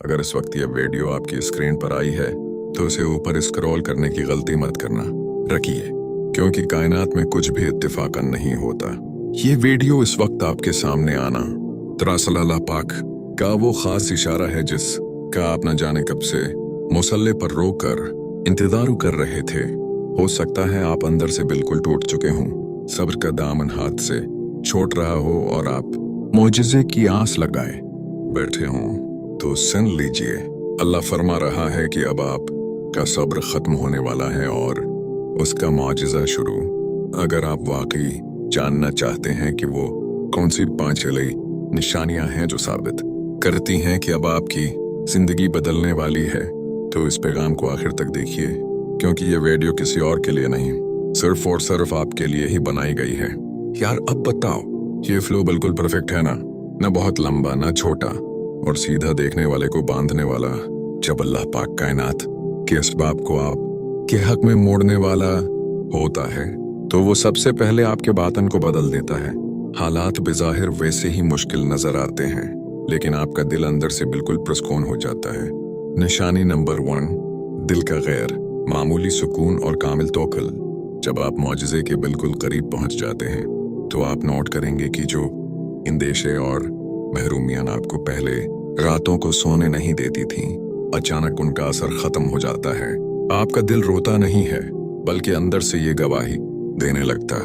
अगर इस वक्त ये वीडियो आपकी स्क्रीन पर आई है तो उसे ऊपर स्क्रॉल करने की गलती मत करना, रखिए, क्योंकि कायनात में कुछ भी इत्तेफाकन नहीं होता। ये वीडियो इस वक्त आपके सामने आना दरअसल अल्लाह पाक का वो खास इशारा है जिसका आप न जाने कब से मुसल्ले पर रोकर इंतजार कर रहे थे। हो सकता है आप अंदर से बिल्कुल टूट चुके हों, सब्र का दामन हाथ से छोड़ रहा हो और आप मोजिज़े की आस लगाए बैठे हों, तो सुन लीजिए, अल्लाह फरमा रहा है कि अब आप का सब्र खत्म होने वाला है और उसका मौजिज़ा शुरू। अगर आप वाकई जानना चाहते हैं कि वो कौन सी 5 अलई निशानियां हैं जो साबित करती हैं कि अब आपकी जिंदगी बदलने वाली है, तो इस पैगाम को आखिर तक देखिए, क्योंकि ये वीडियो किसी और के लिए नहीं, सिर्फ और सिर्फ आपके लिए ही बनाई गई है। यार अब बताओ, ये फ्लो बिल्कुल परफेक्ट है ना? न बहुत लंबा न छोटा, और सीधा देखने वाले को बांधने वाला। जब अल्लाह पाक कायनात के असबाब को आप के हक में मोड़ने वाला होता है, तो वो सबसे पहले आपके बातन को बदल देता है। हालात बेज़ाहिर वैसे ही मुश्किल नजर आते हैं, लेकिन आपका दिल अंदर से बिल्कुल पुरस्कून हो जाता है। निशानी नंबर 1, दिल का गैर मामूली सुकून और कामिल तवक्कुल। जब आप मौजिज़े के बिल्कुल करीब पहुंच जाते हैं, तो आप नोट करेंगे कि जो इंदेशे और महरूमियां आपको पहले रातों को सोने नहीं देती थीं, अचानक उनका असर खत्म हो जाता है। आपका दिल रोता नहीं है, बल्कि अंदर से ये गवाही देने लगता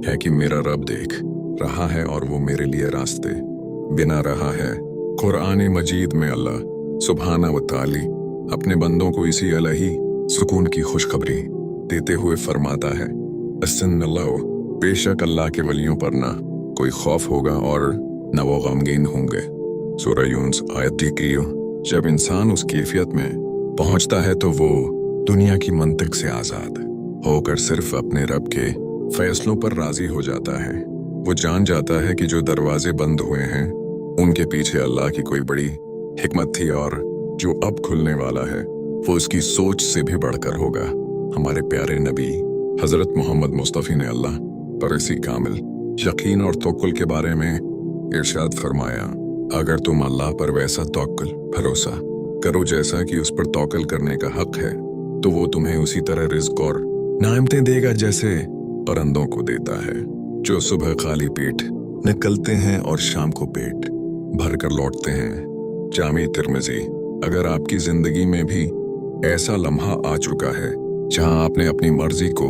है कि मेरा रब देख रहा है और वो मेरे लिए रास्ते बिना रहा है। कुरान मजीद में अल्लाह सुब्हाना व ताली अपने बंदों को इसी अलही सुकून की खुशखबरी देते हुए फरमाता है, अस्सलाहु, बेशक अल्लाह के वलियों पर ना कोई खौफ होगा और न वो गमगीन होंगे। सूरह यूनुस आयत 21। जब इंसान उस कैफियत में पहुंचता है तो वो दुनिया की मंतिक से आजाद होकर सिर्फ अपने रब के फैसलों पर राजी हो जाता है। वो जान जाता है कि जो दरवाजे बंद हुए हैं उनके पीछे अल्लाह की कोई बड़ी हिकमत थी, और जो अब खुलने वाला है वो उसकी सोच से भी बढ़कर होगा। हमारे प्यारे नबी हजरत मोहम्मद मुस्तफ़ी ने अल्लाह पर इसी कामिल यकीन और तवक्कुल के बारे में इरशाद फरमाया, अगर तुम अल्लाह पर वैसा तवक्कुल भरोसा करो जैसा कि उस पर तवक्कुल करने का हक है, तो वो तुम्हें उसी तरह रिज़्क़ और नाइमतें देगा जैसे परिंदों को देता है, जो सुबह खाली पेट निकलते हैं और शाम को पेट भर कर लौटते हैं। जामी तिर्मिज़ी। अगर आपकी जिंदगी में भी ऐसा लम्हा आ चुका है जहां आपने अपनी मर्जी को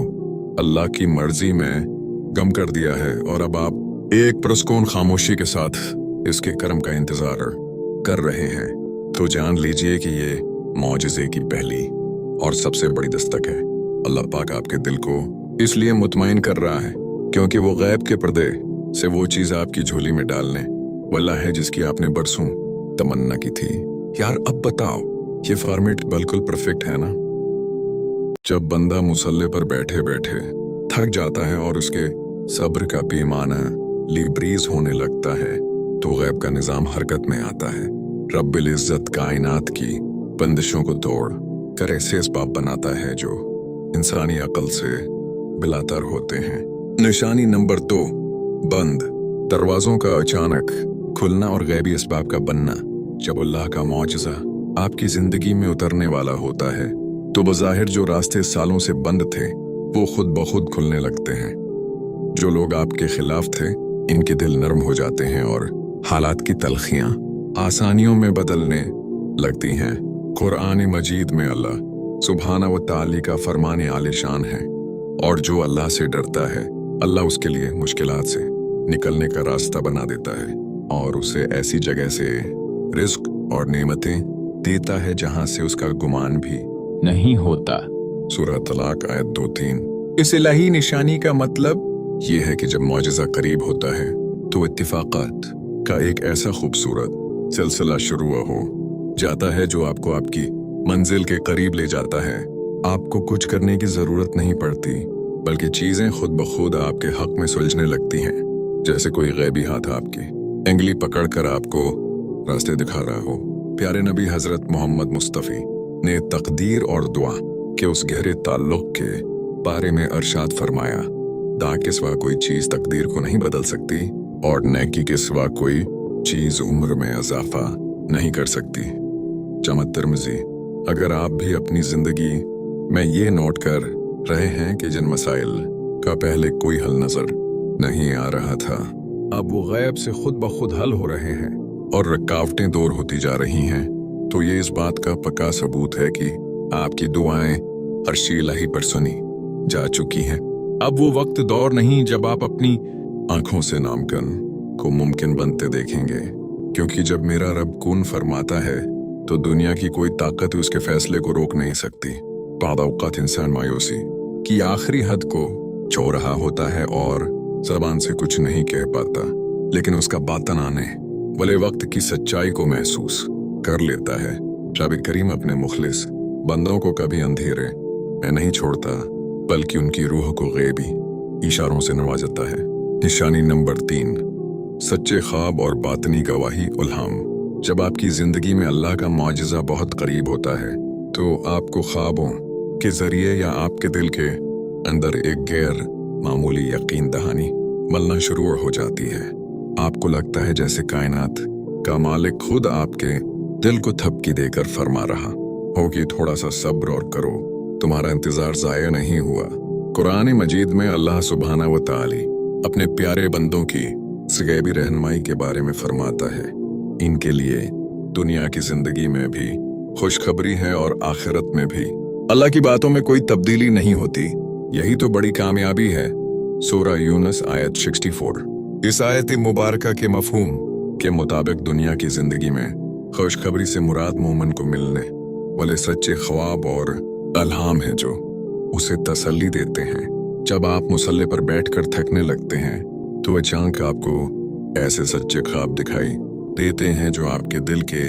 अल्लाह की मर्जी में गम कर दिया है और अब आप एक पुरस्कून खामोशी के साथ इसके करम का इंतजार कर रहे हैं, तो जान लीजिए कि ये मौजिज़े की पहली और सबसे बड़ी दस्तक है। अल्लाह पाक आपके दिल को इसलिए मुतमईन कर रहा है क्योंकि वो गैब के पर्दे से वो चीज़ आपकी झोली में डालने वाला है जिसकी आपने बरसों तमन्ना की थी। यार अब बताओ, ये फॉर्मेट बिल्कुल परफेक्ट है ना? जब बंदा मुसल्ले पर बैठे बैठे थक जाता है और उसके सब्र का पैमाना लिब्रीज होने लगता है, तो गैब का निजाम हरकत में आता है। रब्बिल इज्जत कायनात की बंदिशों को तोड़ कर ऐसे असबाब बनाता है जो इंसानी अकल से बिलातर होते हैं। निशानी नंबर 2, बंद दरवाजों का अचानक खुलना और गैबी असबाब का बनना। जब अल्लाह का मौजिज़ा आपकी जिंदगी में उतरने वाला होता है, तो बज़ाहिर जो रास्ते सालों से बंद थे वो खुद ब खुद खुलने लगते हैं। जो लोग आपके खिलाफ थे, इनके दिल नरम हो जाते हैं और हालात की तलखियां आसानियों में बदलने लगती हैं। कुरान मजीद में अल्लाह सुब्हाना व ताली का फरमाने आलिशान है, और जो अल्लाह से डरता है, अल्लाह उसके लिए मुश्किलात से निकलने का रास्ता बना देता है और उसे ऐसी जगह से रिज़्क़ और नेमतें देता है जहां से उसका गुमान भी नहीं होता। सूरह तलाक आयत 2-3। इस इलाही निशानी का मतलब ये है कि जब मौजिज़ा करीब होता है तो इत्तिफाक़ात का एक ऐसा खूबसूरत सिलसिला शुरू हो जाता है जो आपको आपकी मंजिल के करीब ले जाता है। आपको कुछ करने की ज़रूरत नहीं पड़ती, बल्कि चीज़ें खुद ब खुद आपके हक में सुलझने लगती हैं, जैसे कोई गैबी हाथ आपकी एंगली पकड़कर आपको रास्ते दिखा रहा हो। प्यारे नबी हजरत मोहम्मद मुस्तफ़ी ने तकदीर और दुआ के उस गहरे ताल्लुक़ के बारे में इरशाद फरमाया, दां के सिवा कोई चीज़ तकदीर को नहीं बदल सकती और नेकी के सिवा कोई चीज़ उम्र में इजाफा नहीं कर सकती। जमा तिर्मिज़ी। अगर आप भी अपनी जिंदगी में ये नोट कर रहे हैं कि जिन मसाइल का पहले कोई हल नजर नहीं आ रहा था, अब वो गैब से खुद ब खुद हल हो रहे हैं और रुकावटें दूर होती जा रही हैं, तो ये इस बात का पक्का सबूत है कि आपकी दुआएं अर्श इलाही पर सुनी जा चुकी हैं। अब वो वक्त दौर नहीं जब आप अपनी आंखों से नामकन को मुमकिन बनते देखेंगे, क्योंकि जब मेरा रब कून फरमाता है तो दुनिया की कोई ताकत उसके फैसले को रोक नहीं सकती। बाद औक़ात इंसान मायूसी की आखिरी हद को छू रहा होता है और ज़बान से कुछ नहीं कह पाता, लेकिन उसका बातन आने वाले वक्त की सच्चाई को महसूस कर लेता है। रब करीम अपने मुखलिस बंदों को कभी अंधेरे में नहीं छोड़ता, बल्कि उनकी रूह को गैबी इशारों से नवाजता है। निशानी नंबर 3, सच्चे ख्वाब और बातनी गवाही उल्हाम। जब आपकी जिंदगी में अल्लाह का मौजज़ा बहुत करीब होता है, तो आपको ख्वाबों के जरिए या आपके दिल के अंदर एक गैर मामूली यकीन दहानी मलना शुरू हो जाती है। आपको लगता है जैसे कायनात का मालिक खुद आपके दिल को थपकी देकर फरमा रहा हो कि थोड़ा सा सब्र और करो, तुम्हारा इंतजार ज़ाया नहीं हुआ। कुरान मजीद में अल्लाह सुब्हाना व तआला अपने प्यारे बंदों की गैबी रहनुमाई के बारे में फरमाता है। इनके लिए दुनिया की जिंदगी में भी खुशखबरी है और आखिरत में भी अल्लाह की बातों में कोई तब्दीली नहीं होती। यही तो बड़ी कामयाबी है। सूरह यूनुस आयत 64। इस आयत मुबारका के मफहूम के मुताबिक दुनिया की जिंदगी में खुशखबरी से मुराद मोमिन को मिलने वाले सच्चे ख्वाब और अल्हाम है, जो उसे तसल्ली देते हैं। जब आप मुसल्ले पर बैठकर थकने लगते हैं, तो अचानक आपको ऐसे सच्चे ख्वाब दिखाई देते हैं जो आपके दिल के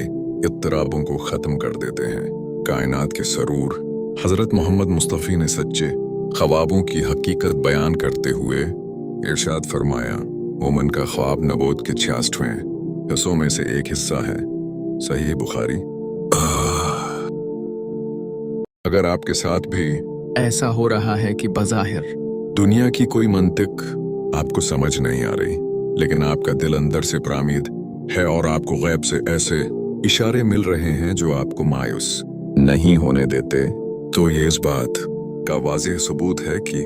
इत्तराबों को ख़त्म कर देते हैं। कायनात के सरूर हज़रत मोहम्मद मुस्तफ़ी ने सच्चे ख्वाबों की हकीकत बयान करते हुए इरशाद फरमाया, मोमिन का ख्वाब नबूवत के 66वें हिस्सों में से एक हिस्सा है। सही बुखारी। अगर आपके साथ भी ऐसा हो रहा है कि बज़ाहिर दुनिया की कोई मंतिक आपको समझ नहीं आ रही, लेकिन आपका दिल अंदर से प्रामीद है और आपको गैब से ऐसे इशारे मिल रहे हैं जो आपको मायूस नहीं होने देते, तो ये इस बात का वाज़ेह सबूत है कि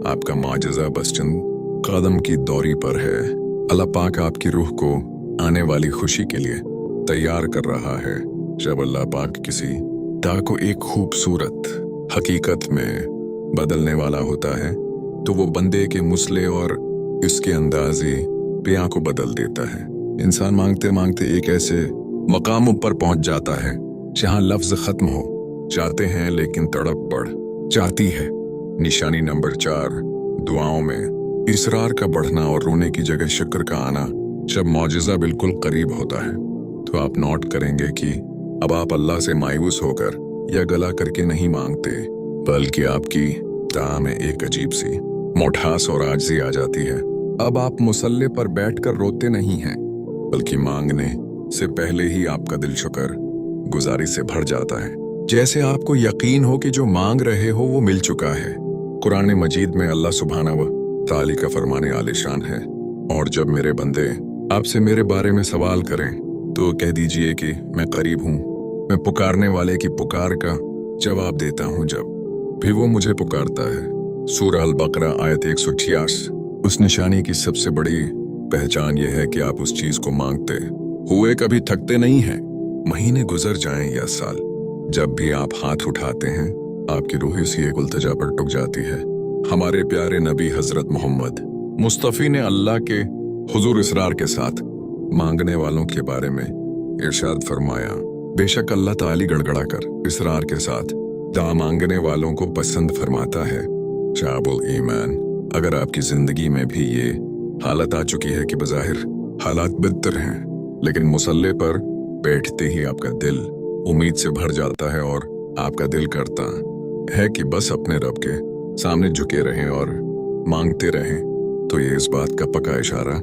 आपका माजज़ा बस चंद कदम की दौरी पर है। अल्लाह पाक आपकी रूह को आने वाली खुशी के लिए तैयार कर रहा है। जब अल्लाह पाक किसी दाग को एक खूबसूरत हकीकत में बदलने वाला होता है, तो वो बंदे के मुसले और इसके अंदाज़े पिया को बदल देता है। इंसान मांगते मांगते एक ऐसे मकाम पर पहुंच जाता है जहां लफ्ज खत्म हो जाते हैं, लेकिन तड़प बढ़ जाती है। निशानी नंबर 4, दुआओं में इसरार का बढ़ना और रोने की जगह शुक्र का आना। जब मौजज़ा बिल्कुल करीब होता है, तो आप नोट करेंगे कि अब आप अल्लाह से मायूस होकर या गला करके नहीं मांगते, बल्कि आपकी दुआ में एक अजीब सी मोठास और आजिज़ी आ जाती है। अब आप मुसल्ले पर बैठकर रोते नहीं हैं, बल्कि मांगने से पहले ही आपका दिल शुक्र गुजारी से भर जाता है, जैसे आपको यकीन हो कि जो मांग रहे हो वो मिल चुका है। कुरान मजीद में अल्लाह सुब्हाना व तआला का फरमाने आलिशान है, और जब मेरे बंदे आपसे मेरे बारे में सवाल करें तो कह दीजिए कि मैं करीब हूँ, मैं पुकारने वाले की पुकार का जवाब देता हूँ जब भी वो मुझे पुकारता है। सूरह अल बकरा आयत 186। उस निशानी की सबसे बड़ी पहचान यह है कि आप उस चीज को मांगते हुए कभी थकते नहीं हैं। महीने गुजर जाएं या साल, जब भी आप हाथ उठाते हैं, आपकी रूह इसी एक उल्तजा पर टुक जाती है। हमारे प्यारे नबी हजरत मोहम्मद मुस्तफ़ी ने अल्लाह के हुजूर इसरार के साथ मांगने वालों के बारे में इरशाद फरमाया, बेशक अल्लाह ताली गड़गड़ा कर इसरार के साथ दुआ मांगने वालों को पसंद फरमाता है। शाबुल ईमान। अगर आपकी जिंदगी में भी ये हालत आ चुकी है कि बज़ाहिर हालात बेहतर हैं, लेकिन मुसल्ले पर बैठते ही आपका दिल उम्मीद से भर जाता है और आपका दिल करता है कि बस अपने रब के सामने झुके रहें और मांगते रहें, तो ये इस बात का पक्का इशारा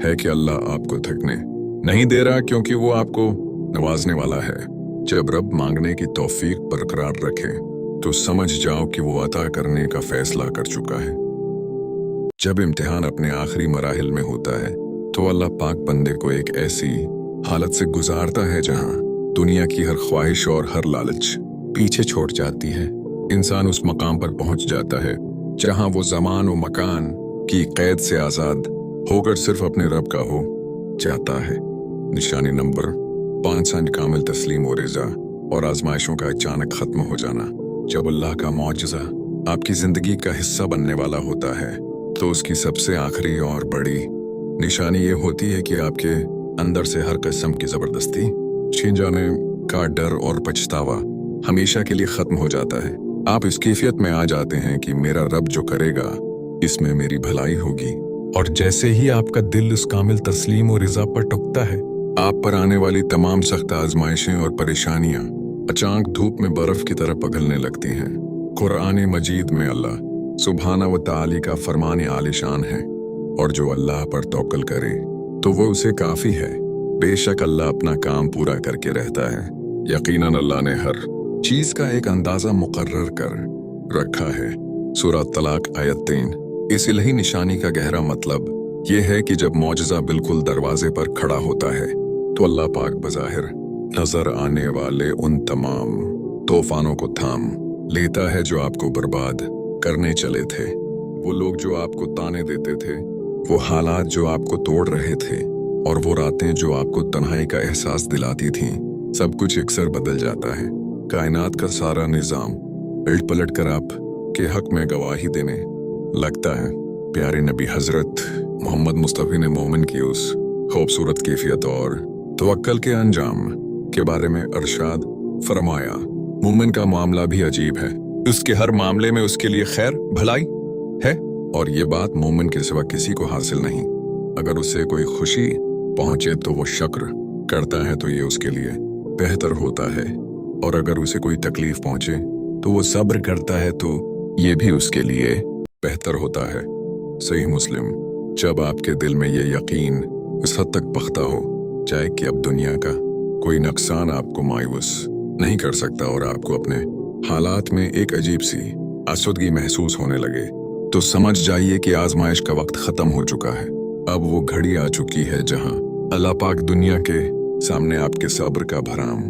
है कि अल्लाह आपको थकने नहीं दे रहा, क्योंकि वो आपको नवाजने वाला है। जब रब मांगने की तौफीक बरकरार रखे, तो समझ जाओ कि वो अता करने का फैसला कर चुका है। जब इम्तिहान अपने आखिरी मराहिल में होता है, तो अल्लाह पाक बंदे को एक ऐसी हालत से गुजारता है जहां दुनिया की हर ख्वाहिश और हर लालच पीछे छोड़ जाती है। इंसान उस मकाम पर पहुंच जाता है जहां वो ज़मान व मकान की कैद से आज़ाद होकर सिर्फ अपने रब का हो जाता है। निशानी नंबर 5 कामिल तस्लीम और रिज़ा और आजमाइशों का अचानक खत्म हो जाना। जब अल्लाह का मौजज़ा आपकी ज़िंदगी का हिस्सा बनने वाला होता है तो उसकी सबसे आखिरी और बड़ी निशानी ये होती है कि आपके अंदर से हर किस्म की ज़बरदस्ती, छीन जाने का डर और पछतावा हमेशा के लिए ख़त्म हो जाता है। आप इस कैफियत में आ जाते हैं कि मेरा रब जो करेगा इसमें मेरी भलाई होगी। और जैसे ही आपका दिल उस कामिल तस्लीम और रिज़ा पर टुकता है, आप पर आने वाली तमाम सख्त आजमाइशें और परेशानियां अचानक धूप में बर्फ की तरह पिघलने लगती हैं। कुरान मजीद में अल्लाह सुब्हाना व ताली का फरमान आलिशान है, और जो अल्लाह पर तवक्कुल करे तो वो उसे काफ़ी है। बेशक अल्लाह अपना काम पूरा करके रहता है। यकीनन अल्लाह ने हर चीज़ का एक अंदाज़ा मुकर्रर कर रखा है। सूरह तलाक आयत 3। इस इलाही निशानी का गहरा मतलब ये है कि जब मौजज़ा बिल्कुल दरवाजे पर खड़ा होता है तो अल्लाह पाक बज़ाहिर नजर आने वाले उन तमाम तूफानों को थाम लेता है जो आपको बर्बाद करने चले थे। वो लोग जो आपको ताने देते थे, वो हालात जो आपको तोड़ रहे थे, और वो रातें जो आपको तन्हाई का एहसास दिलाती थीं, सब कुछ अक्सर बदल जाता है। कायनात का सारा निज़ाम उलट पलट कर आप के हक में गवाही देने लगता है। प्यारे नबी हजरत मोहम्मद मुस्तफ़ी ने मोमिन की उस खूबसूरत कैफियत और तवक्कुल के अंजाम के बारे में इरशाद फरमाया, मोमिन का मामला भी अजीब है, उसके हर मामले में उसके लिए खैर भलाई है, और ये बात मोमिन के सिवा किसी को हासिल नहीं। अगर उसे कोई खुशी पहुंचे तो वो शुक्र करता है तो ये उसके लिए बेहतर होता है, और अगर उसे कोई तकलीफ पहुंचे तो वो सब्र करता है तो ये भी उसके लिए बेहतर होता है। सही मुस्लिम। जब आपके दिल में ये यकीन इस हद तक पख्ता हो जाए कि अब दुनिया का कोई नुकसान आपको मायूस नहीं कर सकता और आपको अपने हालात में एक अजीब सी आसुदगी महसूस होने लगे, तो समझ जाइए कि आजमाइश का वक्त खत्म हो चुका है। अब वो घड़ी आ चुकी है जहां अल्लाह पाक दुनिया के सामने आपके सब्र का भराम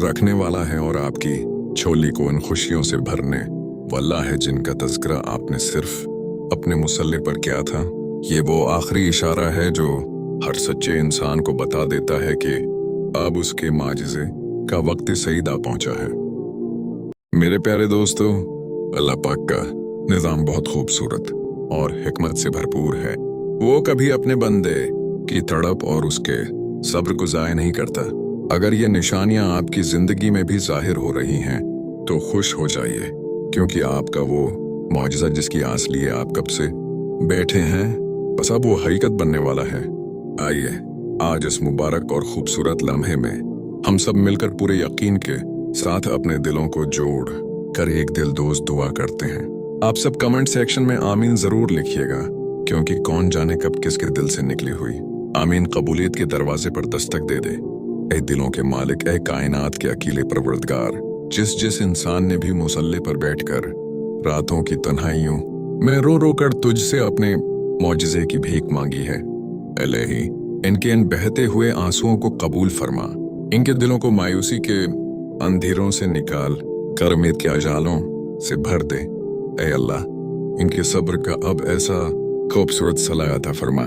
रखने वाला है और आपकी झोली को इन खुशियों से भरने वाला है जिनका तज़किरा आपने सिर्फ अपने मुसल्ले पर किया था। ये वो आखिरी इशारा है जो हर सच्चे इंसान को बता देता है कि अब उसके माजिज़े का वक्त सईद आ पहुंचा है। मेरे प्यारे दोस्तों, अल्लाह पाक का निज़ाम बहुत खूबसूरत और हिकमत से भरपूर है। वो कभी अपने बंदे की तड़प और उसके सब्र को ज़ाय नहीं करता। अगर ये निशानियां आपकी जिंदगी में भी जाहिर हो रही हैं तो खुश हो जाइए, क्योंकि आपका वो मौजज़ा जिसकी आस लिए आप कब से बैठे हैं, बस अब वो हकीकत बनने वाला है। आइए आज इस मुबारक और खूबसूरत लम्हे में हम सब मिलकर पूरे यकीन के साथ अपने दिलों को जोड़ कर एक दिल दोस्त दुआ करते हैं। आप सब कमेंट सेक्शन में आमीन जरूर लिखिएगा, क्योंकि कौन जाने कब किसके दिल से निकली हुई आमीन कबूलियत के दरवाजे पर दस्तक दे दे। ए दिलों के मालिक, ए कायनात के अकीले परवरदिगार, जिस इंसान ने भी मुसल्ले पर बैठकर रातों की तन्हाइयों में रो रो कर तुझसे अपने मौजज़े की भीख मांगी है, इलाही इनके इन बहते हुए आंसुओं को कबूल फरमा, इनके दिलों को मायूसी के अंधेरों से निकाल कर उम्मीद के अजालों से भर दे। ए अल्लाह, इनके सब्र का अब ऐसा खूबसूरत सलाह अता फरमा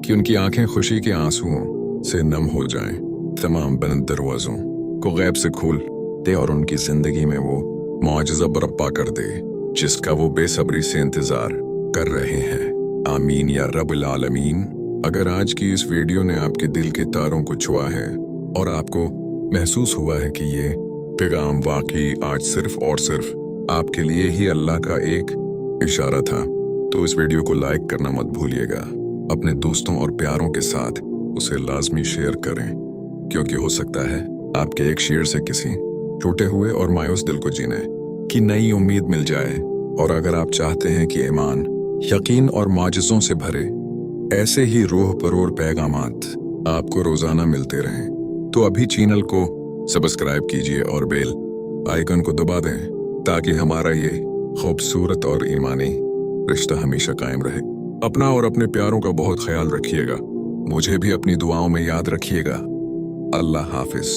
कि उनकी आंखें खुशी के आंसुओं से नम हो जाएं। तमाम बंद दरवाजों को गैब से खोल दे और उनकी जिंदगी में वो मौजज़ा बरपा कर दे जिसका वो बेसब्री से इंतजार कर रहे हैं। आमीन या रब्बुल आलमीन। अगर आज की इस वीडियो ने आपके दिल के तारों को छुआ है और आपको महसूस हुआ है कि ये पैगाम वाकई आज सिर्फ और सिर्फ आपके लिए ही अल्लाह का एक इशारा था, तो इस वीडियो को लाइक करना मत भूलिएगा। अपने दोस्तों और प्यारों के साथ उसे लाजमी शेयर करें, क्योंकि हो सकता है आपके एक शेयर से किसी टूटे हुए और मायूस दिल को जीने की नई उम्मीद मिल जाए। और अगर आप चाहते हैं कि ईमान, यकीन और माजिज़ों से भरे ऐसे ही रूह परोर पैगामात आपको रोजाना मिलते रहें, तो अभी चैनल को सब्सक्राइब कीजिए और बेल आइकन को दबा दें, ताकि हमारा ये खूबसूरत और ईमानी रिश्ता हमेशा कायम रहे। अपना और अपने प्यारों का बहुत ख्याल रखिएगा। मुझे भी अपनी दुआओं में याद रखिएगा। अल्लाह हाफिज।